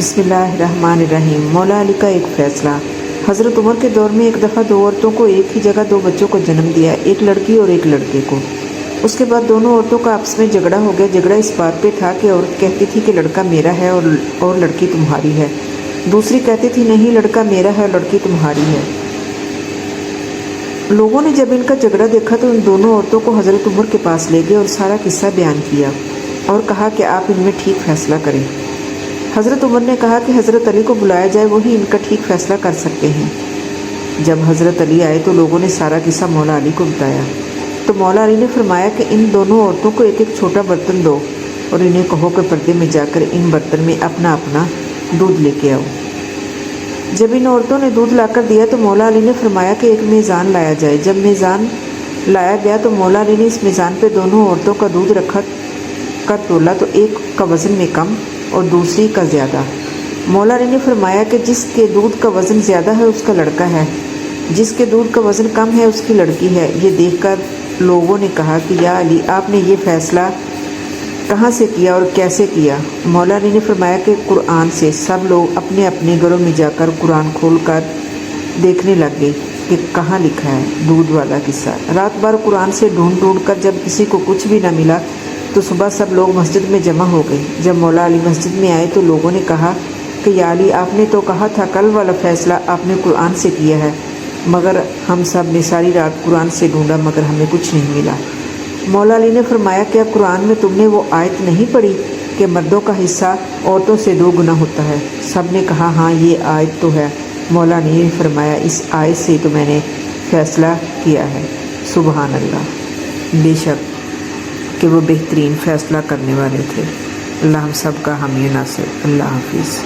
بسم اللہ الرحمن الرحیم۔ مولا علی کا ایک فیصلہ۔ حضرت عمر کے دور میں ایک دفعہ دو عورتوں کو ایک ہی جگہ دو بچوں کو جنم دیا، ایک لڑکی اور ایک لڑکے کو۔ اس کے بعد دونوں عورتوں کا آپس میں جھگڑا ہو گیا۔ جھگڑا اس بات پہ تھا کہ عورت کہتی تھی کہ لڑکا میرا ہے اور لڑکی تمہاری ہے، دوسری کہتی تھی نہیں لڑکا میرا ہے اور لڑکی تمہاری ہے۔ لوگوں نے جب ان کا جھگڑا دیکھا تو ان دونوں عورتوں کو حضرت عمر کے پاس لے گئے اور سارا قصہ بیان کیا اور کہا کہ آپ ان میں ٹھیک فیصلہ کریں۔ حضرت عمر نے کہا کہ حضرت علی کو بلایا جائے، وہی ان کا ٹھیک فیصلہ کر سکتے ہیں۔ جب حضرت علی آئے تو لوگوں نے سارا قصہ مولا علی کو بتایا تو مولا علی نے فرمایا کہ ان دونوں عورتوں کو ایک ایک چھوٹا برتن دو اور انہیں کہو کہ پردے میں جا کر ان برتن میں اپنا اپنا دودھ لے کے آؤ۔ جب ان عورتوں نے دودھ لا کر دیا تو مولا علی نے فرمایا کہ ایک میزان لایا جائے۔ جب میزان لایا گیا تو مولا علی نے اس میزان پہ دونوں عورتوں کا دودھ رکھا کر تولا تو ایک کا وزن میں کم اور دوسری کا زیادہ۔ مولا علی نے فرمایا کہ جس کے دودھ کا وزن زیادہ ہے اس کا لڑکا ہے، جس کے دودھ کا وزن کم ہے اس کی لڑکی ہے۔ یہ دیکھ کر لوگوں نے کہا کہ یا علی آپ نے یہ فیصلہ کہاں سے کیا اور کیسے کیا؟ مولا علی نے فرمایا کہ قرآن سے۔ سب لوگ اپنے اپنے گھروں میں جا کر قرآن کھول کر دیکھنے لگ گئے کہ کہاں لکھا ہے دودھ والا قصہ۔ رات بھر قرآن سے ڈھونڈ کر جب کسی کو کچھ بھی نہ ملا تو صبح سب لوگ مسجد میں جمع ہو گئے۔ جب مولا علی مسجد میں آئے تو لوگوں نے کہا کہ یا علی آپ نے تو کہا تھا کل والا فیصلہ آپ نے قرآن سے کیا ہے، مگر ہم سب نے ساری رات قرآن سے ڈھونڈا مگر ہمیں کچھ نہیں ملا۔ مولا علی نے فرمایا کہ اب قرآن میں تم نے وہ آیت نہیں پڑھی کہ مردوں کا حصہ عورتوں سے 2 گنا ہوتا ہے؟ سب نے کہا ہاں یہ آیت تو ہے۔ مولا علی نے فرمایا اس آیت سے تو میں نے فیصلہ کیا ہے۔ سبحان اللہ، بے شک کہ وہ بہترین فیصلہ کرنے والے تھے۔ اللہ ہم سب کا حامی و ناصر۔ اللہ حافظ۔